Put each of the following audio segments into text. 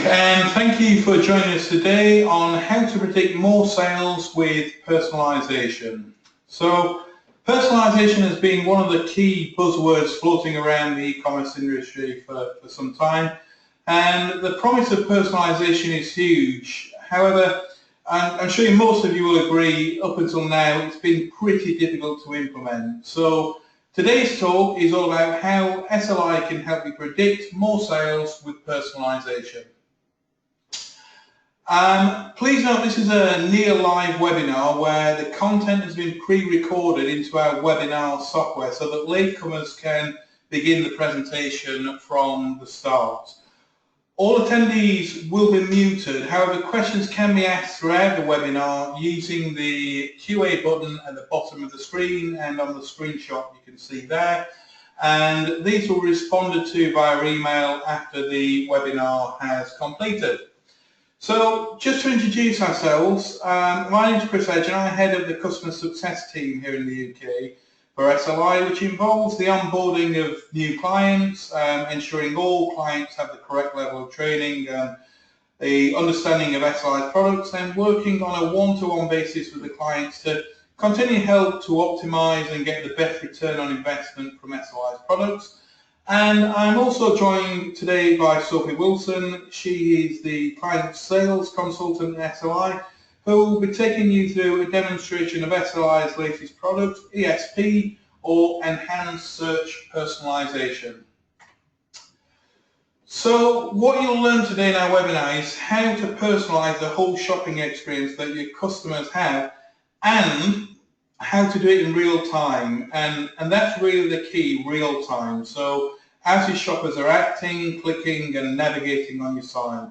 and thank you for joining us today on how to predict more sales with personalisation. So, personalisation has been one of the key buzzwords floating around the e-commerce industry for some time, and the promise of personalisation is huge. However, I'm sure most of you will agree, up until now it's been pretty difficult to implement. So today's talk is all about how SLI can help you predict more sales with personalisation. Please note this is a near live webinar where the content has been pre-recorded into our webinar software so that latecomers can begin the presentation from the start. All attendees will be muted, however questions can be asked throughout the webinar using the QA button at the bottom of the screen and on the screenshot you can see there, and these will be responded to via email after the webinar has completed. So just to introduce ourselves, my name is Chris Edge and I'm head of the customer success team here in the UK for SLI, which involves the onboarding of new clients, ensuring all clients have the correct level of training, the understanding of SLI's products, and working on a one-to-one basis with the clients to continue help to optimize and get the best return on investment from SLI's products. And I'm also joined today by Sophie Wilson. She is the client sales consultant at SLI, who will be taking you through a demonstration of SLI's latest product, ESP, or Enhanced Search Personalization. So what you'll learn today in our webinar is how to personalize the whole shopping experience that your customers have and how to do it in real time, and that's really the key, real time. So as your shoppers are acting, clicking and navigating on your site.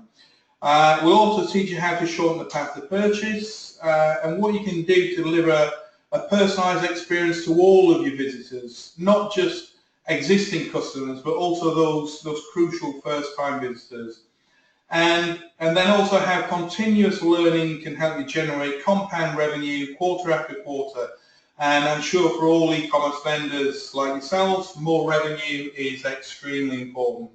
We'll also teach you how to shorten the path to purchase and what you can do to deliver a personalised experience to all of your visitors, not just existing customers but also those crucial first-time visitors. And then also how continuous learning can help you generate compound revenue quarter after quarter. And I'm sure for all e-commerce vendors like yourselves, more revenue is extremely important.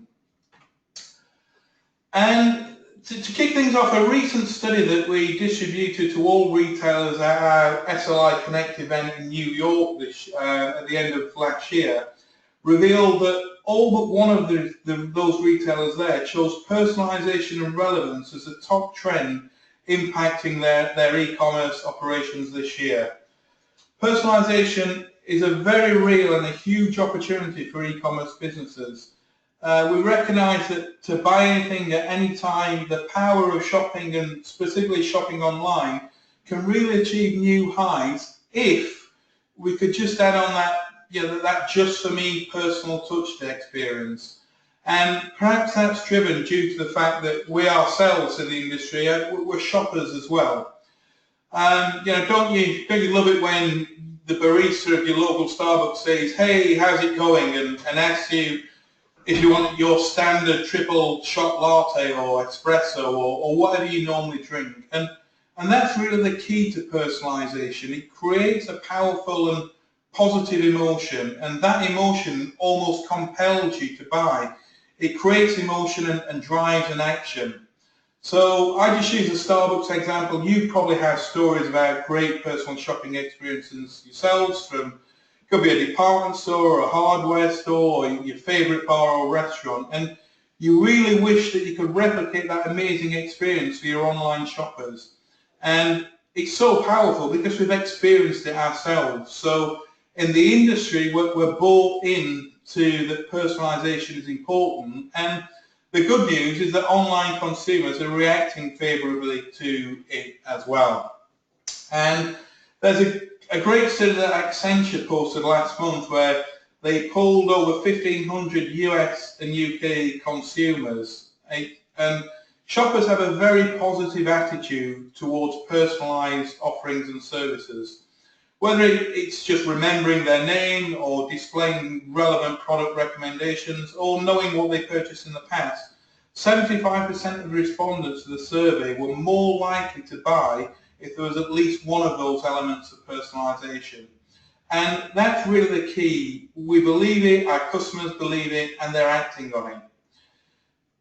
And to kick things off, a recent study that we distributed to all retailers at our SLI Connect event in New York at the end of last year revealed that all but one of those retailers there chose personalization and relevance as a top trend impacting their e-commerce operations this year. Personalization is a very real and a huge opportunity for e-commerce businesses. We recognize that to buy anything at any time, the power of shopping and specifically shopping online can really achieve new highs if we could just add on that just for me personal touch to experience. And perhaps that's driven due to the fact that we ourselves in the industry, we're shoppers as well. Don't you love it when the barista of your local Starbucks says, "Hey, how's it going?" and asks you if you want your standard triple shot latte or espresso or whatever you normally drink. And that's really the key to personalization. It creates a powerful and positive emotion, and that emotion almost compels you to buy. It creates emotion and drives an action. So I just use the Starbucks example. You probably have stories about great personal shopping experiences yourselves from, could be a department store or a hardware store or your favorite bar or restaurant, and you really wish that you could replicate that amazing experience for your online shoppers. And it's so powerful because we've experienced it ourselves. So in the industry, we're bought in to that personalization is important, and the good news is that online consumers are reacting favorably to it as well. And there's a great study that Accenture posted last month where they polled over 1,500 US and UK consumers, and shoppers have a very positive attitude towards personalised offerings and services. Whether it's just remembering their name or displaying relevant product recommendations or knowing what they purchased in the past, 75% of the respondents to the survey were more likely to buy if there was at least one of those elements of personalisation. And that's really the key. We believe it, our customers believe it, and they're acting on it.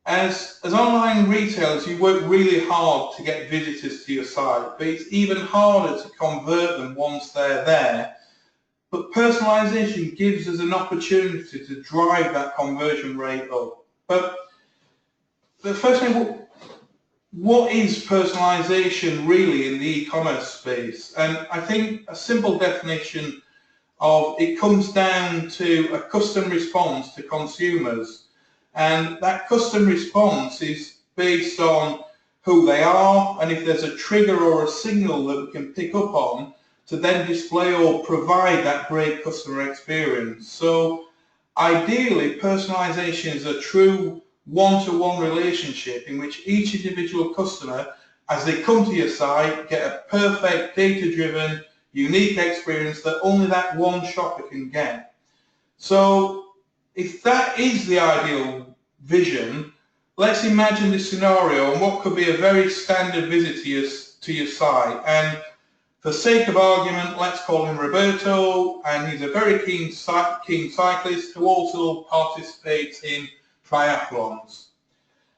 As online retailers, you work really hard to get visitors to your site, but it's even harder to convert them once they're there. But personalisation gives us an opportunity to drive that conversion rate up. But the first thing, what is personalisation really in the e-commerce space? And I think a simple definition of it comes down to a custom response to consumers. And that custom response is based on who they are, and if there's a trigger or a signal that we can pick up on to then display or provide that great customer experience. So ideally, personalization is a true one-to-one relationship in which each individual customer, as they come to your site, get a perfect data-driven, unique experience that only that one shopper can get. So if that is the ideal vision, let's imagine this scenario and what could be a very standard visit to your site. And for sake of argument, let's call him Roberto, and he's a very keen cyclist who also participates in triathlons.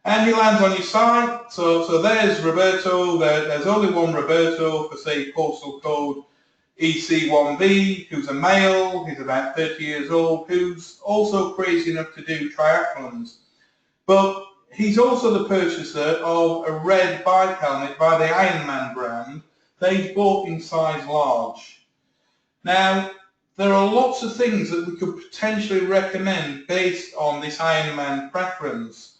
And he lands on your site, so there's Roberto, there's only one Roberto for, say, postal code EC1B, who's a male, he's about 30 years old, who's also crazy enough to do triathlons. But he's also the purchaser of a red bike helmet by the Ironman brand that he's bought in size large. Now, there are lots of things that we could potentially recommend based on this Ironman preference.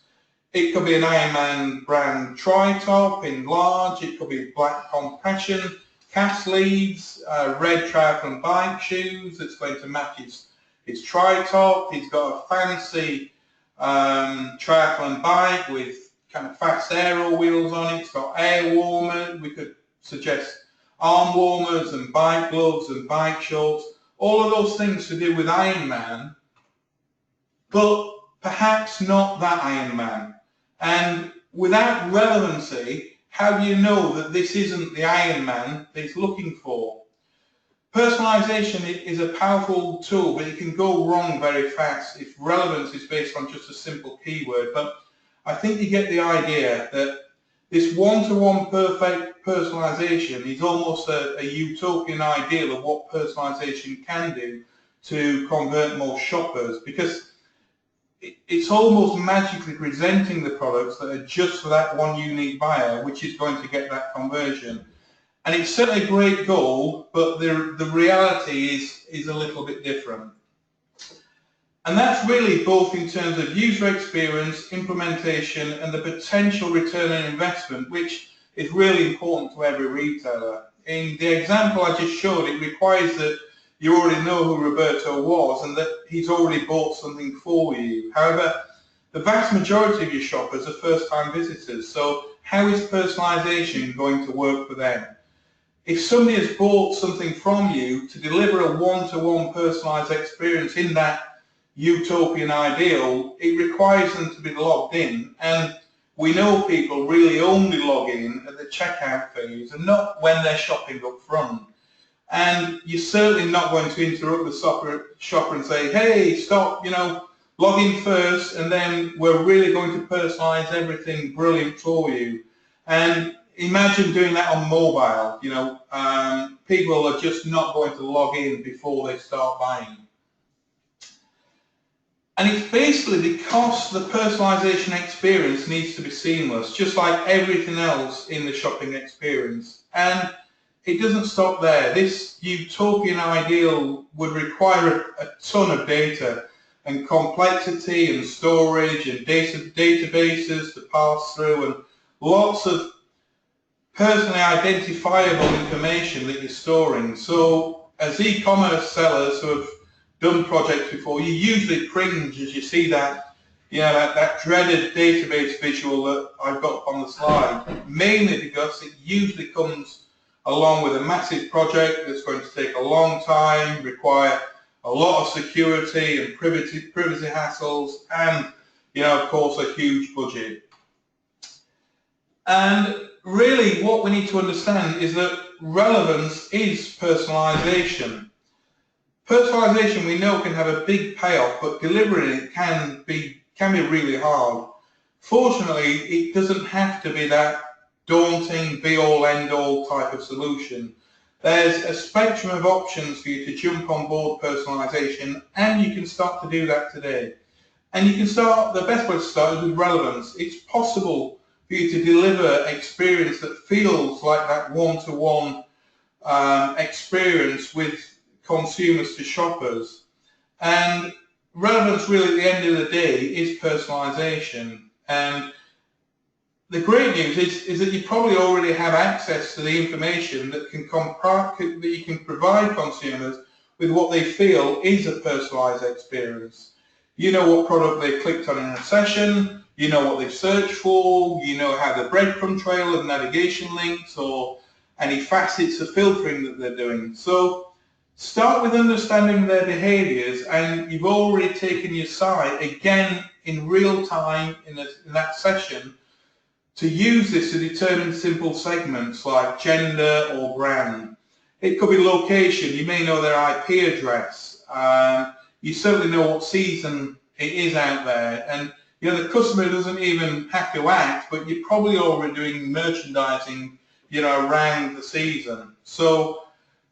It could be an Ironman brand tri-top in large, it could be black compression, calf sleeves, red triathlon bike shoes that's going to match his tri-top. He's got a fancy triathlon bike with kind of fast aero wheels on it. It's got air warmer. We could suggest arm warmers and bike gloves and bike shorts. All of those things to do with Ironman, but perhaps not that Ironman. And without relevancy, how do you know that this isn't the Ironman that he's looking for? Personalization is a powerful tool, but it can go wrong very fast if relevance is based on just a simple keyword. But I think you get the idea that this one-to-one perfect personalization is almost a utopian ideal of what personalization can do to convert more shoppers, because it's almost magically presenting the products that are just for that one unique buyer, which is going to get that conversion. And it's certainly a great goal, but the reality is a little bit different. And that's really both in terms of user experience, implementation, and the potential return on investment, which is really important to every retailer. In the example I just showed, it requires that you already know who Roberto was and that he's already bought something for you. However, the vast majority of your shoppers are first-time visitors, so how is personalization going to work for them? If somebody has bought something from you, to deliver a one-to-one personalized experience in that utopian ideal, it requires them to be logged in, and we know people really only log in at the checkout phase and not when they're shopping up front. And you're certainly not going to interrupt the shopper and say, hey, stop, log in first, and then we're really going to personalize everything brilliant for you. And imagine doing that on mobile. People are just not going to log in before they start buying. And it's basically because the personalization experience needs to be seamless, just like everything else in the shopping experience. And it doesn't stop there. This utopian ideal would require a ton of data and complexity and storage and databases to pass through, and lots of personally identifiable information that you're storing. So as e-commerce sellers who have done projects before, you usually cringe as you see that, that dreaded database visual that I've got on the slide, mainly because it usually comes along with a massive project that's going to take a long time, require a lot of security and privacy hassles, and of course a huge budget. And really what we need to understand is that relevance is personalization. Personalization, we know, can have a big payoff, but delivering it can be really hard. Fortunately, it doesn't have to be that daunting, be-all, end-all type of solution. There's a spectrum of options for you to jump on board personalisation, and you can start to do that today. And you can start, the best way to start is with relevance. It's possible for you to deliver experience that feels like that one-to-one experience with consumers to shoppers. And relevance really at the end of the day is personalisation. And the great news is that you probably already have access to the information that you can provide consumers with what they feel is a personalised experience. You know what product they clicked on in a session, you know what they've searched for, you know how the breadcrumb trail of navigation links or any facets of filtering that they're doing. So start with understanding their behaviours, and you've already taken your site again in real time in that session to use this to determine simple segments like gender or brand. It could be location. You may know their IP address. You certainly know what season it is out there, and you know the customer doesn't even have to act, but you're probably already doing merchandising, you know, around the season. So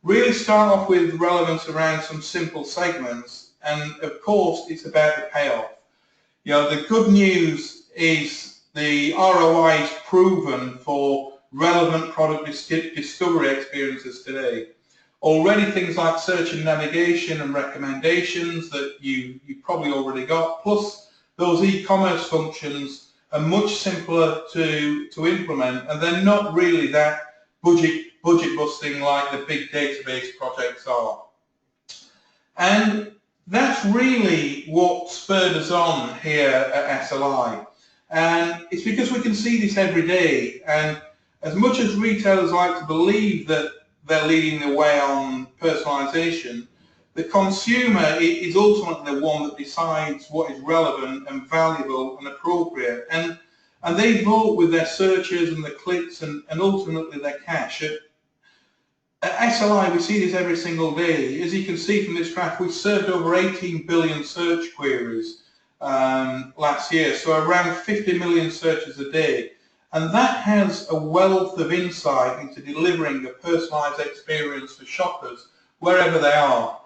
really start off with relevance around some simple segments, and of course it's about the payoff. You know, the good news is the ROI is proven for relevant product discovery experiences today. Already things like search and navigation and recommendations that you probably already got, plus those e-commerce functions are much simpler to implement, and they're not really that budget busting like the big database projects are. And that's really what spurred us on here at SLI. And it's because we can see this every day, and as much as retailers like to believe that they're leading the way on personalisation, the consumer is ultimately the one that decides what is relevant and valuable and appropriate, and they vote with their searches and the clicks and ultimately their cash. At SLI we see this every single day. As you can see from this graph, we served over 18 billion search queries last year, so around 50 million searches a day, and that has a wealth of insight into delivering a personalised experience for shoppers wherever they are.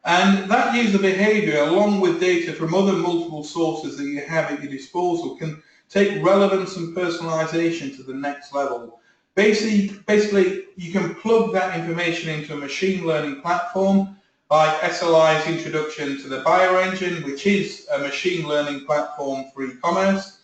And that user behaviour, along with data from other multiple sources that you have at your disposal, can take relevance and personalisation to the next level. Basically, you can plug that information into a machine learning platform like SLI's introduction to the buyer engine, which is a machine learning platform for e-commerce.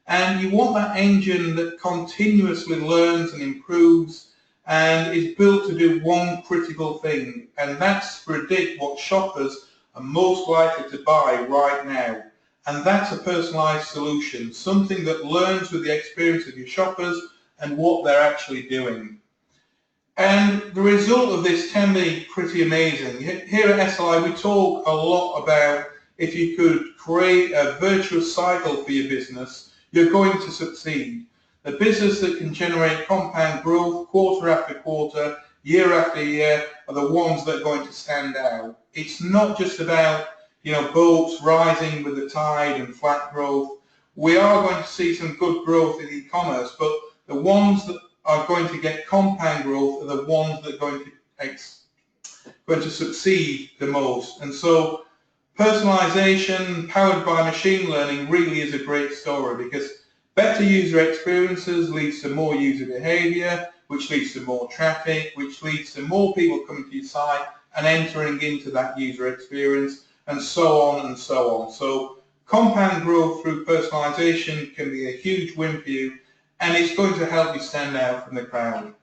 And you want that engine that continuously learns and improves and is built to do one critical thing, and that's predict what shoppers are most likely to buy right now. And that's a personalised solution, something that learns with the experience of your shoppers and what they're actually doing. And the result of this can be pretty amazing. Here at SLI we talk a lot about if you could create a virtuous cycle for your business, you're going to succeed. The business that can generate compound growth quarter after quarter, year after year, are the ones that are going to stand out. It's not just about, you know, boats rising with the tide and flat growth. We are going to see some good growth in e-commerce, but the ones that are going to get compound growth are the ones that are going to succeed the most. And so personalization powered by machine learning really is a great story, because better user experiences leads to more user behavior, which leads to more traffic, which leads to more people coming to your site and entering into that user experience, and so on and so on. So compound growth through personalization can be a huge win for you, and it's going to help you stand out from the crowd.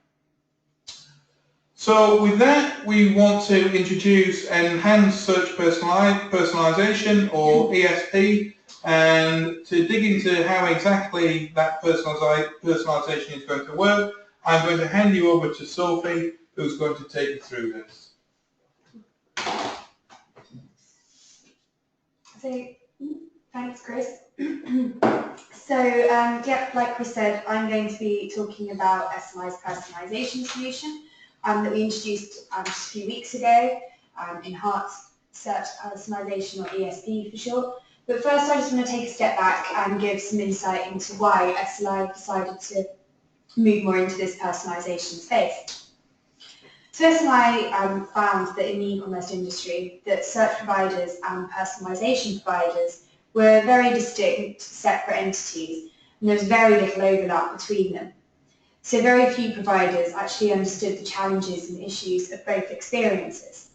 So with that, we want to introduce enhanced search personalization, or ESP, and to dig into how exactly that personalization is going to work, I'm going to hand you over to Sophie, who's going to take you through this. So, thanks, Chris. So, yeah, like Chris said, I'm going to be talking about SLI's personalisation solution that we introduced just a few weeks ago, Enhanced Search Personalisation, or ESP for short. But first I just want to take a step back and give some insight into why SLI decided to move more into this personalisation space. So SLI found that in the e-commerce industry that search providers and personalisation providers were very distinct, separate entities, and there was very little overlap between them. So very few providers actually understood the challenges and issues of both experiences.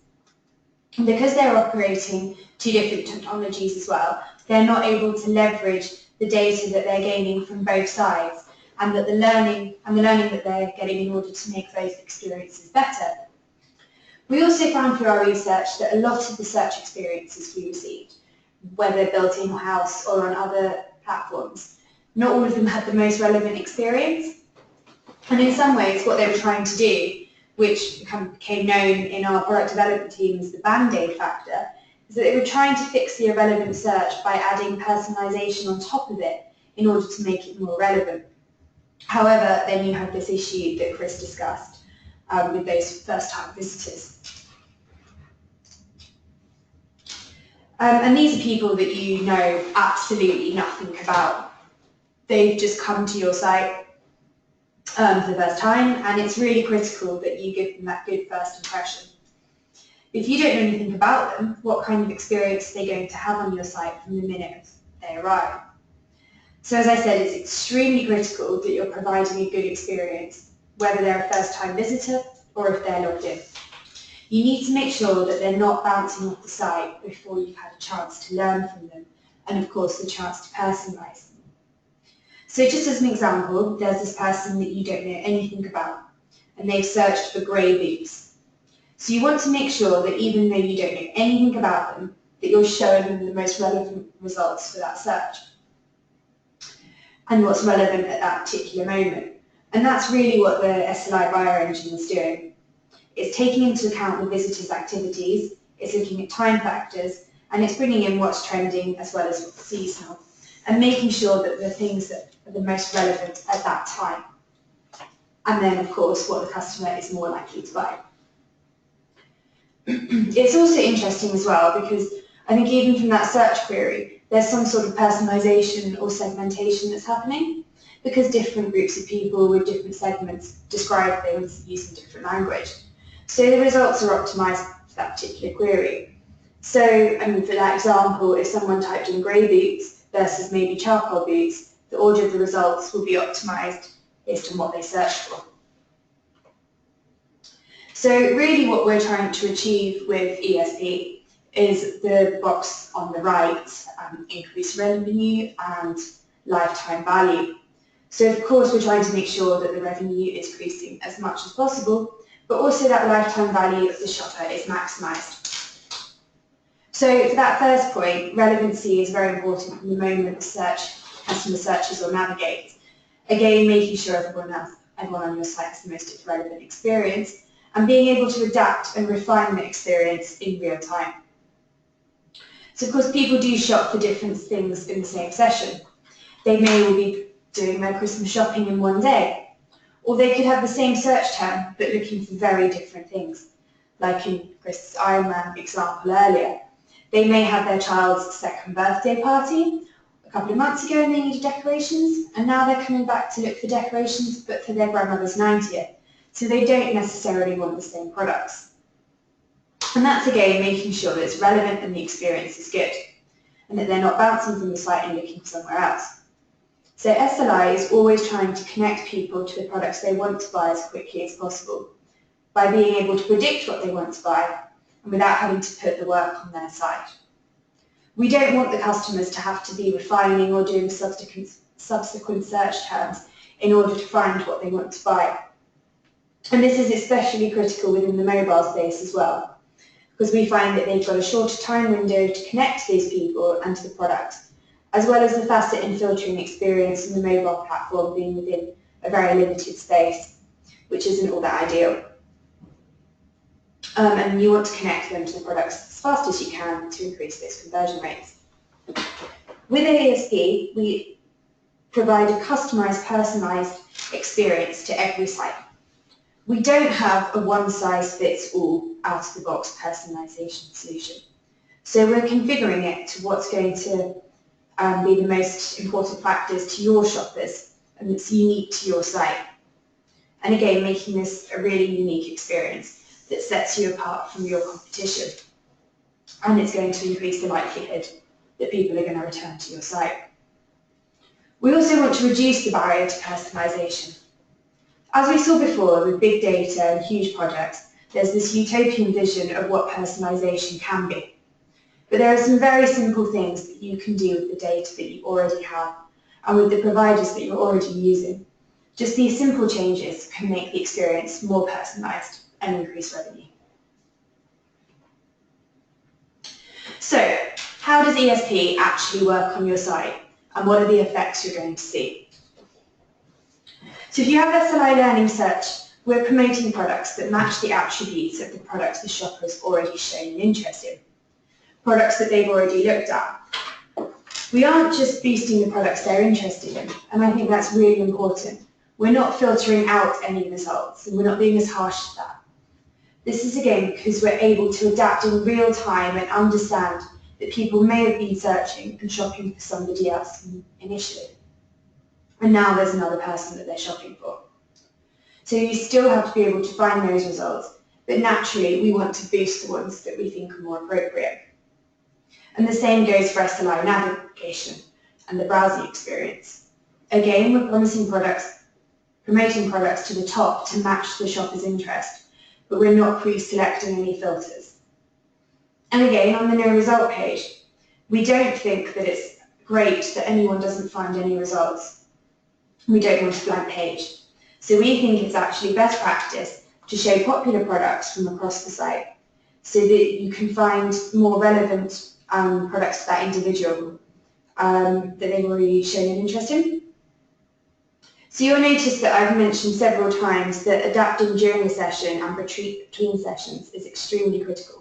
And because they're operating two different technologies as well, they're not able to leverage the data that they're gaining from both sides and that the learning that they're getting in order to make those experiences better. We also found through our research that a lot of the search experiences we received, whether built in-house or on other platforms, not all of them had the most relevant experience. And in some ways, what they were trying to do, which became known in our product development team as the Band-Aid factor, is that they were trying to fix the irrelevant search by adding personalisation on top of it in order to make it more relevant. However, then you have this issue that Chris discussed with those first-time visitors. And these are people that you know absolutely nothing about. They've just come to your site for the first time, and it's really critical that you give them that good first impression. If you don't know anything about them, what kind of experience are they going to have on your site from the minute they arrive? So as I said, it's extremely critical that you're providing a good experience, whether they're a first-time visitor or if they're logged in. You need to make sure that they're not bouncing off the site before you've had a chance to learn from them, and of course the chance to personalise them. So just as an example, there's this person that you don't know anything about, and they've searched for grey boots. So you want to make sure that even though you don't know anything about them, that you're showing them the most relevant results for that search and what's relevant at that particular moment. And that's really what the SLI buyer engine is doing. It's taking into account the visitor's activities, it's looking at time factors, and it's bringing in what's trending as well as what's seasonal, and making sure that the things that are the most relevant at that time. And then, of course, what the customer is more likely to buy. It's also interesting as well because I think even from that search query, there's some sort of personalisation or segmentation that's happening because different groups of people with different segments describe things using different language. So the results are optimised for that particular query. So, I mean, for that example, if someone typed in grey boots versus maybe charcoal boots, the order of the results will be optimised based on what they searched for. So really what we're trying to achieve with ESP is the box on the right, increase revenue and lifetime value. So of course we're trying to make sure that the revenue is increasing as much as possible, but also that lifetime value of the shopper is maximised. So for that first point, relevancy is very important from the moment the customer searches or navigates. Again, making sure everyone on your site has the most relevant experience and being able to adapt and refine the experience in real time. So of course people do shop for different things in the same session. They may all be doing their Christmas shopping in one day, or they could have the same search term but looking for very different things, like in Chris' Ironman example earlier. They may have their child's second birthday party a couple of months ago and they needed decorations, and now they're coming back to look for decorations but for their grandmother's 90th. So they don't necessarily want the same products. And that's again making sure that it's relevant and the experience is good, and that they're not bouncing from the site and looking somewhere else. So SLI is always trying to connect people to the products they want to buy as quickly as possible by being able to predict what they want to buy and without having to put the work on their site. We don't want the customers to have to be refining or doing subsequent search terms in order to find what they want to buy. And this is especially critical within the mobile space as well, because we find that they've got a shorter time window to connect to these people and to the product, as well as the facet and filtering experience in the mobile platform being within a very limited space, which isn't all that ideal. And you want to connect them to the products as fast as you can to increase those conversion rates. With ASP, we provide a customised, personalised experience to every site. We don't have a one-size-fits-all out-of-the-box personalisation solution. So we're configuring it to what's going to be the most important factors to your shoppers and that's unique to your site. And again, making this a really unique experience that sets you apart from your competition. And it's going to increase the likelihood that people are going to return to your site. We also want to reduce the barrier to personalisation. As we saw before with big data and huge products, there's this utopian vision of what personalisation can be. But there are some very simple things that you can do with the data that you already have and with the providers that you're already using. Just these simple changes can make the experience more personalised and increase revenue. So, how does ESP actually work on your site, and what are the effects you're going to see? So if you have SLI Learning Search, we're promoting products that match the attributes of the products the shopper has already shown an interest in, products that they've already looked at. We aren't just boosting the products they're interested in, and I think that's really important. We're not filtering out any results, and we're not being as harsh as that. This is again because we're able to adapt in real time and understand that people may have been searching and shopping for somebody else initially. And now there's another person that they're shopping for. So you still have to be able to find those results, but naturally we want to boost the ones that we think are more appropriate. And the same goes for SLI navigation and the browsing experience. Again, we're promoting products to the top to match the shopper's interest, but we're not pre-selecting any filters. And again, on the no result page, we don't think that it's great that anyone doesn't find any results. We don't want a blank page. So we think it's actually best practice to show popular products from across the site so that you can find more relevant products to that individual that they've already shown an interest in. So you'll notice that I've mentioned several times that adapting during a session and between sessions is extremely critical.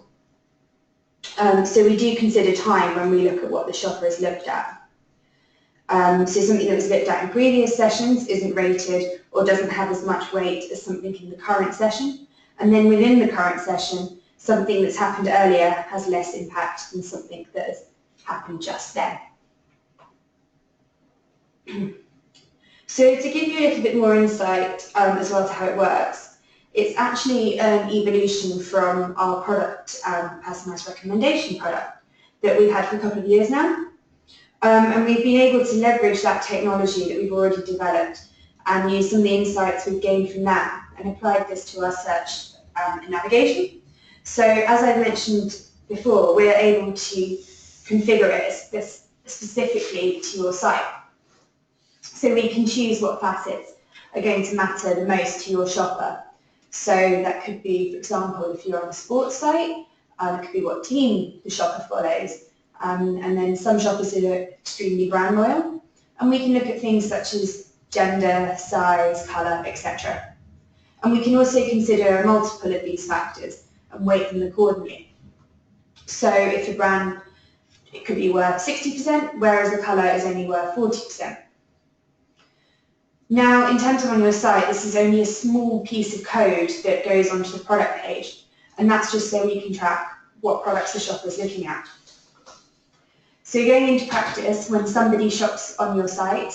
So we do consider time when we look at what the shopper has looked at. So something that was looked at in previous sessions isn't rated or doesn't have as much weight as something in the current session. And then within the current session, something that's happened earlier has less impact than something that has happened just then. So to give you a little bit more insight as well to how it works, it's actually an evolution from our product, personalised recommendation product that we've had for a couple of years now. And we've been able to leverage that technology that we've already developed and use some of the insights we've gained from that and applied this to our search and navigation. So as I mentioned before, we're able to configure it specifically to your site. So we can choose what facets are going to matter the most to your shopper. So that could be, for example, if you're on a sports site, it could be what team the shopper follows. And then some shoppers are extremely brand loyal. And we can look at things such as gender, size, colour, etc. And we can also consider a multiple of these factors and weight them accordingly. So if a brand, it could be worth 60%, whereas a colour is only worth 40%. Now, in terms of on your site, this is only a small piece of code that goes onto the product page, and that's just so we can track what products the shopper is looking at. So going into practice, when somebody shops on your site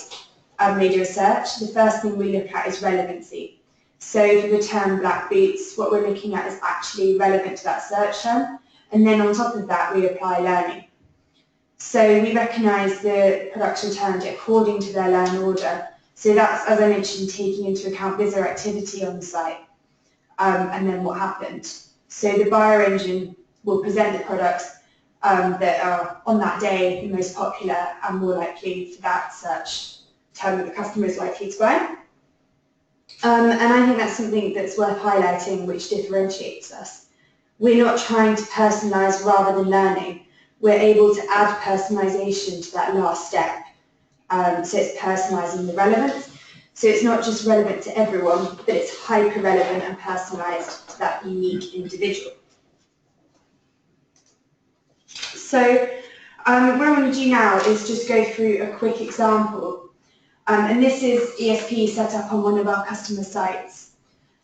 and they do a search, the first thing we look at is relevancy. So for the term black boots, what we're looking at is actually relevant to that search term, and then on top of that we apply learning. So we recognise the products returned according to their learn order. So that's, as I mentioned, taking into account visitor activity on the site and then what happened. So the buyer engine will present the products that are on that day the most popular and more likely for that search term that the customer is likely to buy. And I think that's something that's worth highlighting which differentiates us. We're not trying to personalise rather than learning. We're able to add personalisation to that last step. So it's personalising the relevance. So it's not just relevant to everyone, but it's hyper-relevant and personalised to that unique individual. So what I'm going to do now is just go through a quick example. And this is ESP set up on one of our customer sites,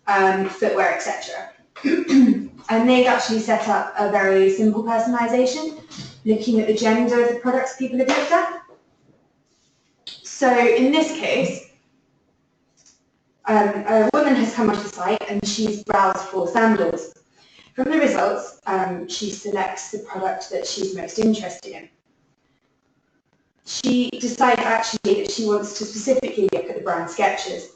footwear, etc. And they've actually set up a very simple personalisation, looking at the gender of the products people have looked at. So in this case, a woman has come onto the site and she's browsed for sandals. From the results, she selects the product that she's most interested in. She decides actually that she wants to specifically look at the brand Skechers.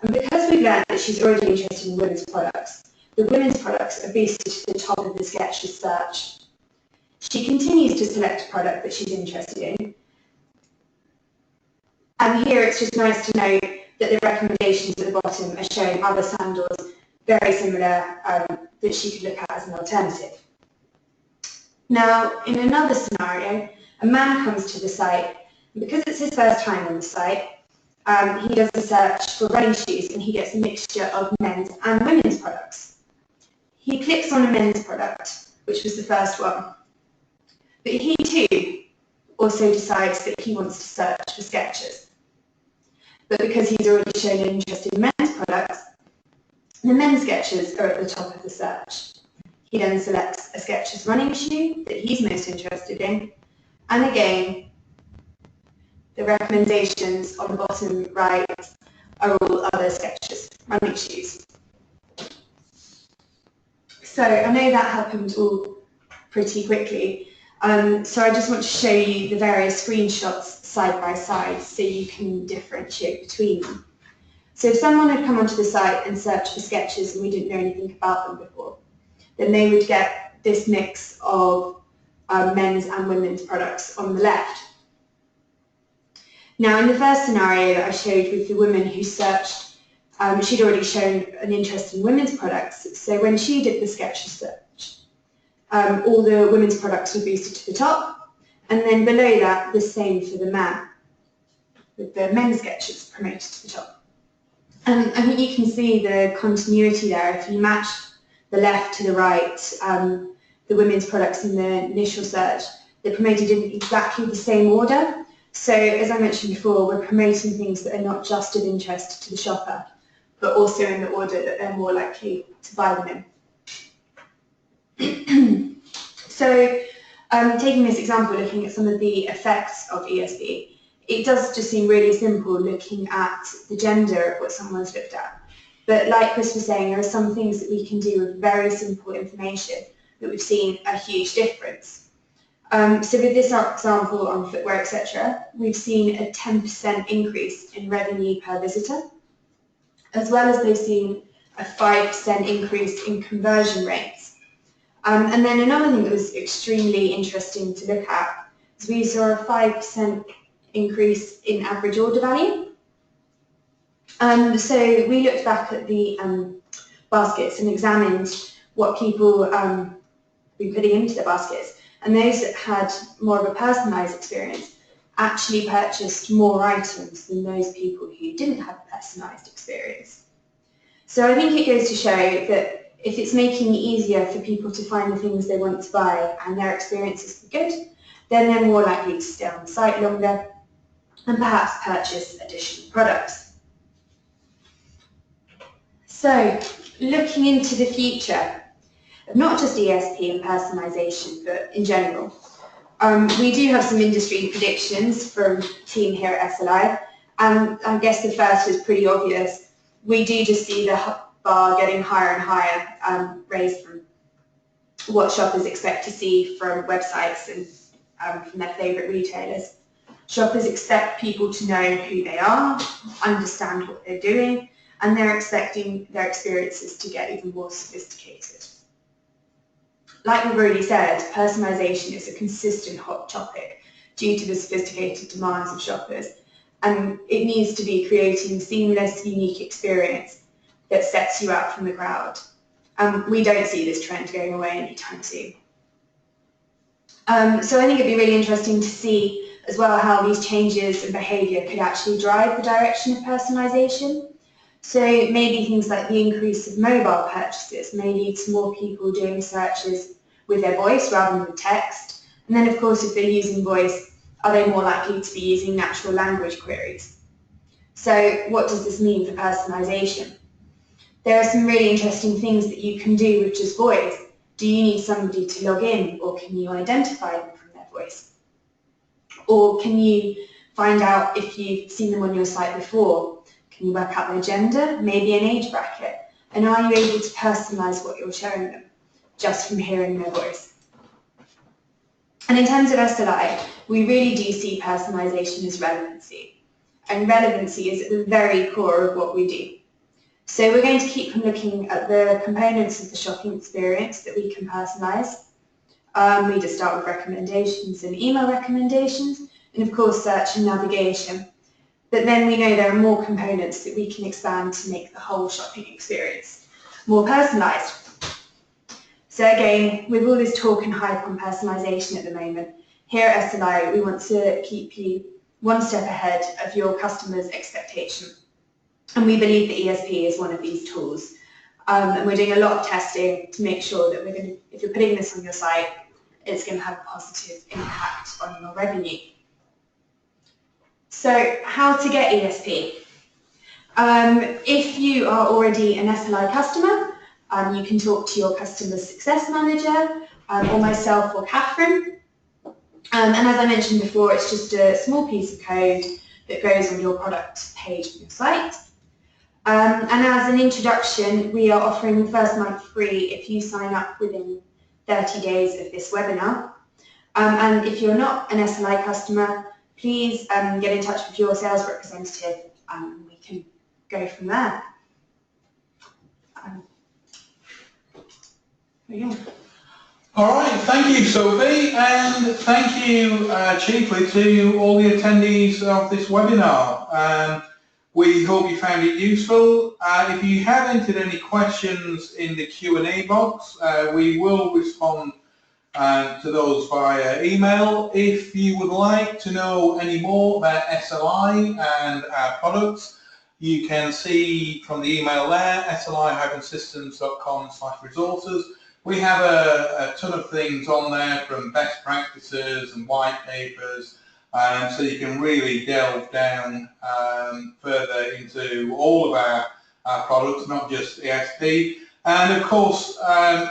And because we've learned that she's already interested in women's products, the women's products are boosted to the top of the Skechers search. She continues to select a product that she's interested in. And here it's just nice to note that the recommendations at the bottom are showing other sandals very similar that she could look at as an alternative. Now, in another scenario, a man comes to the site, and because it's his first time on the site, he does a search for running shoes and he gets a mixture of men's and women's products. He clicks on a men's product, which was the first one, but he too also decides that he wants to search for Skechers. But because he's already shown an interest in men's products, the men's Skechers are at the top of the search. He then selects a Skechers running shoe that he's most interested in, and again, the recommendations on the bottom right are all other Skechers running shoes. So I know that happened all pretty quickly, so I just want to show you the various screenshots side by side so you can differentiate between them. So if someone had come onto the site and searched for Skechers and we didn't know anything about them before, then they would get this mix of men's and women's products on the left. Now in the first scenario that I showed with the woman who searched, she'd already shown an interest in women's products, so when she did the Skechers search, all the women's products were boosted to the top, and then below that the same for the man, with the men's Skechers promoted to the top. And I think you can see the continuity there. If you match the left to the right, the women's products in the initial search, they're promoted in exactly the same order. So as I mentioned before, we're promoting things that are not just of interest to the shopper, but also in the order that they're more likely to buy them in. So taking this example, looking at some of the effects of ESP, it does just seem really simple looking at the gender of what someone's looked at. But like Chris was saying, there are some things that we can do with very simple information that we've seen a huge difference. So with this example on footwear, etc., we've seen a 10% increase in revenue per visitor, as well as they've seen a 5% increase in conversion rates. And then another thing that was extremely interesting to look at is we saw a 5% increase in average order value. So we looked back at the baskets and examined what people were putting into the baskets, and those that had more of a personalised experience actually purchased more items than those people who didn't have a personalised experience. So I think it goes to show that if it's making it easier for people to find the things they want to buy and their experiences are good, then they're more likely to stay on the site longer and perhaps purchase additional products. So, looking into the future of not just ESP and personalisation, but in general, we do have some industry predictions from the team here at SLI, and I guess the first is pretty obvious. We do just see the bar getting higher and higher, raised from what shoppers expect to see from websites and from their favourite retailers. Shoppers expect people to know who they are, understand what they're doing, and they're expecting their experiences to get even more sophisticated. Like we've already said, personalisation is a consistent hot topic due to the sophisticated demands of shoppers, and it needs to be creating a seamless, unique experience that sets you out from the crowd. We don't see this trend going away anytime soon. So I think it'd be really interesting to see as well how these changes in behaviour could actually drive the direction of personalisation. So maybe things like the increase of mobile purchases may lead to more people doing searches with their voice rather than text. And then of course if they're using voice, are they more likely to be using natural language queries? So what does this mean for personalisation? There are some really interesting things that you can do with just voice. Do you need somebody to log in, or can you identify them from their voice? Or can you find out if you've seen them on your site before. Can you work out their gender, maybe an age bracket? And are you able to personalise what you're showing them just from hearing their voice? And in terms of SLI, we really do see personalisation as relevancy. And relevancy is at the very core of what we do. So we're going to keep looking at the components of the shopping experience that we can personalise. We just start with recommendations and email recommendations, and of course search and navigation. But then we know there are more components that we can expand to make the whole shopping experience more personalised. So again, with all this talk and hype on personalisation at the moment, here at SLI we want to keep you one step ahead of your customer's expectation. And we believe that ESP is one of these tools. And we're doing a lot of testing to make sure that if you're putting this on your site, it's going to have a positive impact on your revenue. So how to get ESP? If you are already an SLI customer, you can talk to your customer success manager or myself or Catherine. And as I mentioned before, it's just a small piece of code that goes on your product page on your site. And as an introduction, we are offering the first month free if you sign up within 30 days of this webinar. And if you're not an SLI customer, please get in touch with your sales representative and we can go from there. Yeah. All right, thank you, Sophie, and thank you chiefly to all the attendees of this webinar. We hope you found it useful. If you have entered any questions in the Q&A box, we will respond to those via email. If you would like to know any more about SLI and our products, you can see from the email there, sli-systems.com/resources. We have a ton of things on there, from best practices and white papers, so you can really delve down further into all of our products, not just ESP. And of course,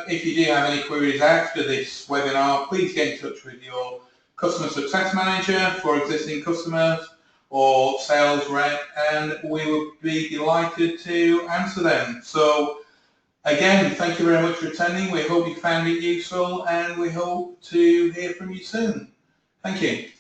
if you do have any queries after this webinar, please get in touch with your customer success manager for existing customers or sales rep, and we would be delighted to answer them. So again, thank you very much for attending. We hope you found it useful, and we hope to hear from you soon. Thank you.